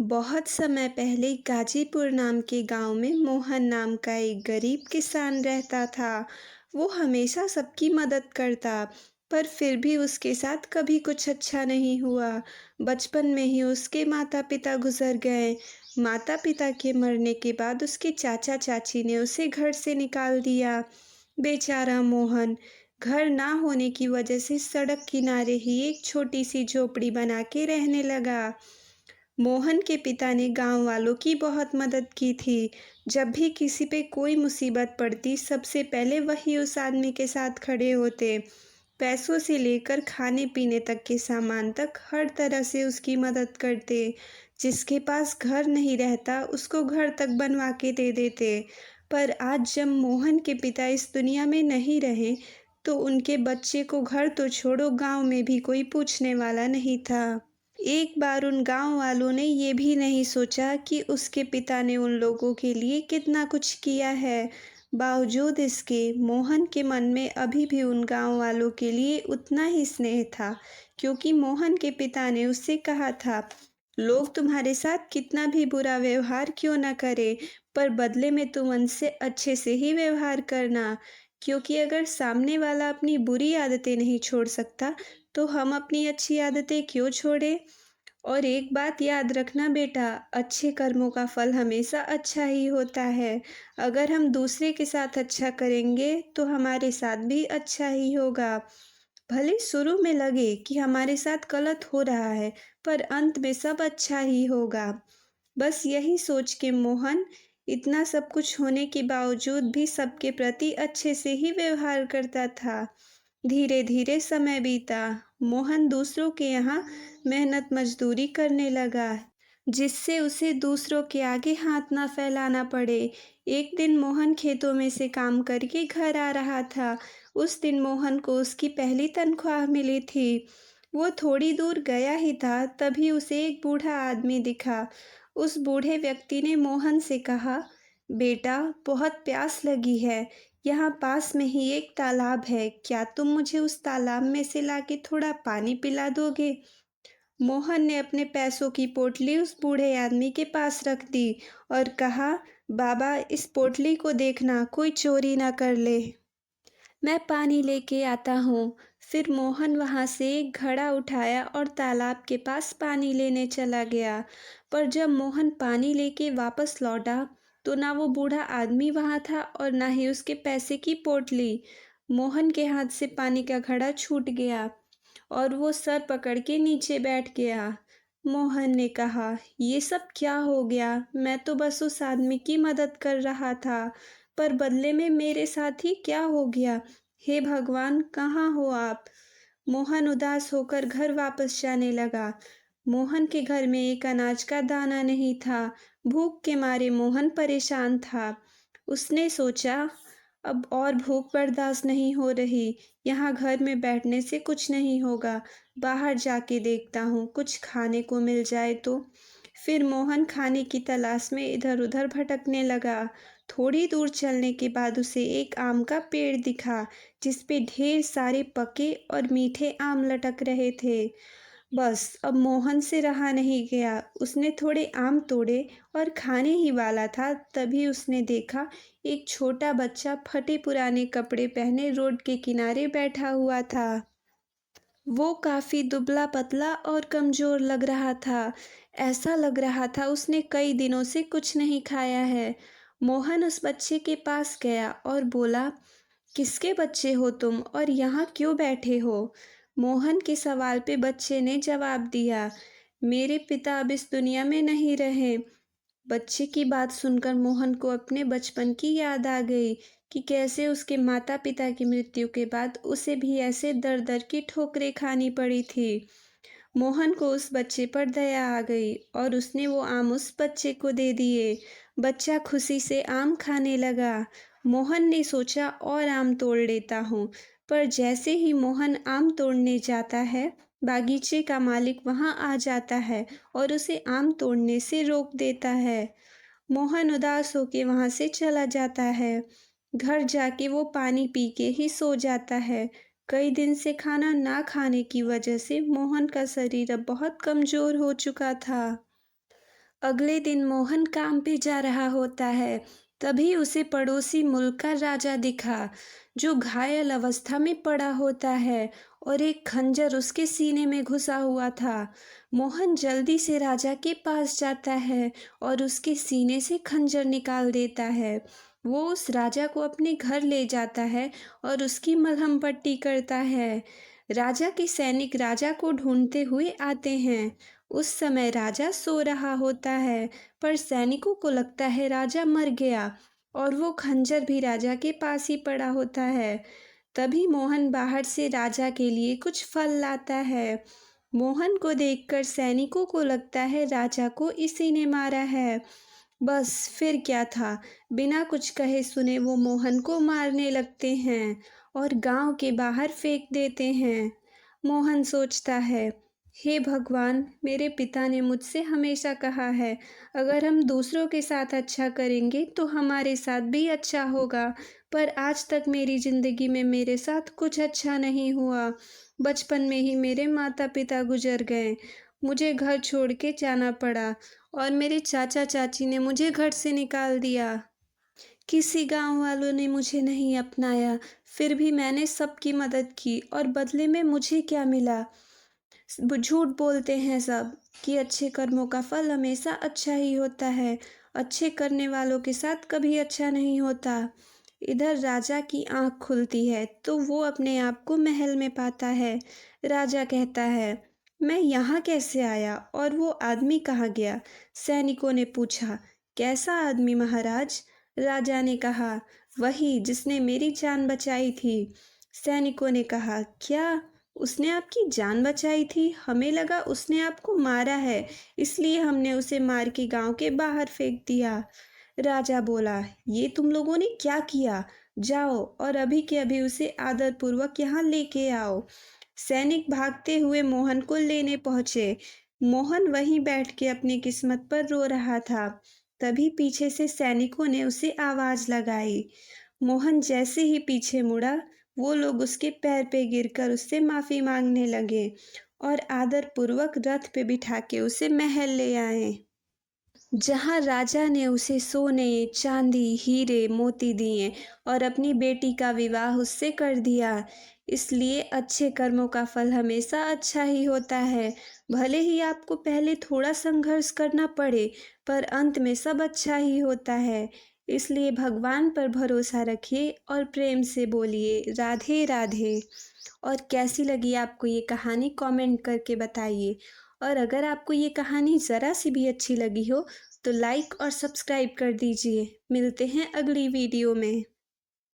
बहुत समय पहले गाजीपुर नाम के गांव में मोहन नाम का एक गरीब किसान रहता था। वो हमेशा सबकी मदद करता, पर फिर भी उसके साथ कभी कुछ अच्छा नहीं हुआ। बचपन में ही उसके माता-पिता गुजर गए। माता-पिता के मरने के बाद उसके चाचा-चाची ने उसे घर से निकाल दिया। बेचारा मोहन घर ना होने की वजह से सड़क किनारे ही एक छोटी सी झोपड़ी बना के रहने लगा। मोहन के पिता ने गांव वालों की बहुत मदद की थी। जब भी किसी पे कोई मुसीबत पड़ती, सबसे पहले वही उस आदमी के साथ खड़े होते। पैसों से लेकर खाने-पीने तक के सामान तक हर तरह से उसकी मदद करते। जिसके पास घर नहीं रहता, उसको घर तक बनवा के दे देते। पर आज जब मोहन के पिता इस दुनिया में नहीं रहे, तो उनके बच्चे को घर तो छोड़ो, गांव में भी कोई पूछने वाला नहीं था। एक बार उन गाँव वालों ने ये भी नहीं सोचा कि उसके पिता ने उन लोगों के लिए कितना कुछ किया है। बावजूद इसके मोहन के मन में अभी भी उन गाँव वालों के लिए उतना ही स्नेह था, क्योंकि मोहन के पिता ने उससे कहा था, लोग तुम्हारे साथ कितना भी बुरा व्यवहार क्यों न करें, पर बदले में तुम उनसे अच्छे से ही व्यवहार करना, क्योंकि अगर सामने वाला अपनी बुरी आदतें नहीं छोड़ सकता, तो हम अपनी अच्छी आदतें क्यों छोड़ें? और एक बात याद रखना बेटा, अच्छे कर्मों का फल हमेशा अच्छा ही होता है। अगर हम दूसरे के साथ अच्छा करेंगे, तो हमारे साथ भी अच्छा ही होगा। भले शुरू में लगे कि हमारे साथ गलत हो रहा है, पर अंत में सब अच्छा ही होगा। बस यही सोच के मोहन इतना सब कुछ होने के बावजूद भी सबके प्रति अच्छे से ही व्यवहार करता था। धीरे-धीरे समय बीता। मोहन दूसरों के यहाँ मेहनत मजदूरी करने लगा, जिससे उसे दूसरों के आगे हाथ ना फैलाना पड़े। एक दिन मोहन खेतों में से काम करके घर आ रहा था। उस दिन मोहन को उसकी पहली तनख्वाह मिली थी। वो थोड़ी दूर गया ही था, तभी उसे एक बूढ़ा आदमी दिखा। उस बूढ़े व्यक्ति ने मोहन से कहा, बेटा, बहुत प्यास लगी है। यहाँ पास में ही एक तालाब है, क्या तुम मुझे उस तालाब में से लाके थोड़ा पानी पिला दोगे? मोहन ने अपने पैसों की पोटली उस बूढ़े आदमी के पास रख दी और कहा, बाबा, इस पोटली को देखना, कोई चोरी ना कर ले। मैं पानी लेके आता हूँ। फिर मोहन वहाँ से एक घड़ा उठाया और तालाब के पास पानी लेने चला गया। पर जब मोहन पानी लेके वापस लौटा, तो ना वो बूढ़ा आदमी वहाँ था और ना ही उसके पैसे की पोटली। मोहन के हाथ से पानी का घड़ा छूट गया और वो सर पकड़ के नीचे बैठ गया। मोहन ने कहा, ये सब क्या हो गया? मैं तो बस उस आदमी की मदद कर रहा था, पर बदले में मेरे साथ ही क्या हो गया? हे भगवान, कहाँ हो आप? मोहन उदास होकर घर वापस जाने लगा। मोहन के घर में एक अनाज का दाना नहीं था। भूख के मारे मोहन परेशान था। उसने सोचा, अब और भूख बर्दाश्त नहीं हो रही। यहाँ घर में बैठने से कुछ नहीं होगा। बाहर जाके देखता हूँ, कुछ खाने को मिल जाए तो। फिर मोहन खाने की तलाश में इधर-उधर भटकने लगा। थोड़ी दूर चलने के बाद उसे एक आम का पेड़ दिखा, जिस पे ढेर सारे पके और मीठे आम लटक रहे थे। बस अब मोहन से रहा नहीं गया। उसने थोड़े आम तोड़े और खाने ही वाला था, तभी उसने देखा एक छोटा बच्चा फटे पुराने कपड़े पहने रोड के किनारे बैठा हुआ था। वो काफ़ी दुबला-पतला और कमज़ोर लग रहा था। ऐसा लग रहा था उसने कई दिनों से कुछ नहीं खाया है। मोहन उस बच्चे के पास गया और बोला, किसके बच्चे हो तुम और यहाँ क्यों बैठे हो? मोहन के सवाल पे बच्चे ने जवाब दिया, मेरे पिता अब इस दुनिया में नहीं रहे। बच्चे की बात सुनकर मोहन को अपने बचपन की याद आ गई कि कैसे उसके माता-पिता की मृत्यु के बाद उसे भी ऐसे दर-दर की ठोकरें खानी पड़ी थी। मोहन को उस बच्चे पर दया आ गई और उसने वो आम उस बच्चे को दे दिए। बच्चा खुशी से आम खाने लगा। मोहन ने सोचा और आम तोड़ लेता हूँ, पर जैसे ही मोहन आम तोड़ने जाता है, बागीचे का मालिक वहाँ आ जाता है और उसे आम तोड़ने से रोक देता है। मोहन उदास होके वहाँ से चला जाता है। घर जाके वो पानी पी के ही सो जाता है। कई दिन से खाना ना खाने की वजह से मोहन का शरीर अब बहुत कमज़ोर हो चुका था। अगले दिन मोहन काम पे जा रहा होता है। तभी उसे पड़ोसी मुल्क का राजा दिखा, जो घायल अवस्था में पड़ा होता है और एक खंजर उसके सीने में घुसा हुआ था। मोहन जल्दी से राजा के पास जाता है और उसके सीने से खंजर निकाल देता है। वो उस राजा को अपने घर ले जाता है और उसकी मलहम पट्टी करता है। राजा के सैनिक राजा को ढूंढते हुए आते हैं। उस समय राजा सो रहा होता है, पर सैनिकों को लगता है राजा मर गया और वो खंजर भी राजा के पास ही पड़ा होता है। तभी मोहन बाहर से राजा के लिए कुछ फल लाता है। मोहन को देखकर सैनिकों को लगता है राजा को इसी ने मारा है। बस फिर क्या था, बिना कुछ कहे सुने वो मोहन को मारने लगते हैं और गांव के बाहर फेंक देते हैं। मोहन सोचता है, हे भगवान, मेरे पिता ने मुझसे हमेशा कहा है, अगर हम दूसरों के साथ अच्छा करेंगे तो हमारे साथ भी अच्छा होगा। पर आज तक मेरी ज़िंदगी में मेरे साथ कुछ अच्छा नहीं हुआ। बचपन में ही मेरे माता पिता गुजर गए, मुझे घर छोड़ के जाना पड़ा और मेरे चाचा चाची ने मुझे घर से निकाल दिया। किसी गांव वालों ने मुझे नहीं अपनाया। फिर भी मैंने सबकी मदद की और बदले में मुझे क्या मिला? झूठ बोलते हैं सब कि अच्छे कर्मों का फल हमेशा अच्छा ही होता है। अच्छे करने वालों के साथ कभी अच्छा नहीं होता। इधर राजा की आंख खुलती है तो वो अपने आप को महल में पाता है। राजा कहता है, मैं यहाँ कैसे आया और वो आदमी कहाँ गया? सैनिकों ने पूछा, कैसा आदमी महाराज? राजा ने कहा, वही जिसने मेरी जान बचाई थी। सैनिकों ने कहा, क्या उसने आपकी जान बचाई थी? हमें लगा उसने आपको मारा है, इसलिए हमने उसे मार के गांव के बाहर फेंक दिया। राजा बोला, ये तुम लोगों ने क्या किया? जाओ और अभी के अभी उसे आदरपूर्वक यहाँ लेके आओ। सैनिक भागते हुए मोहन को लेने पहुंचे। मोहन वहीं बैठ के अपनी किस्मत पर रो रहा था। तभी पीछे से सैनिकों ने उसे आवाज लगाई। मोहन जैसे ही पीछे मुड़ा, वो लोग उसके पैर पे गिरकर उससे माफी मांगने लगे और आदरपूर्वक रथ पे बिठा के उसे महल ले आए, जहाँ राजा ने उसे सोने, चांदी, हीरे, मोती दिए और अपनी बेटी का विवाह उससे कर दिया। इसलिए अच्छे कर्मों का फल हमेशा अच्छा ही होता है। भले ही आपको पहले थोड़ा संघर्ष करना पड़े, पर अंत में सब अच्छा ही होता है। इसलिए भगवान पर भरोसा रखिए और प्रेम से बोलिए, राधे राधे। और कैसी लगी आपको ये कहानी, कमेंट करके बताइए। और अगर आपको ये कहानी ज़रा सी भी अच्छी लगी हो तो लाइक और सब्सक्राइब कर दीजिए। मिलते हैं अगली वीडियो में।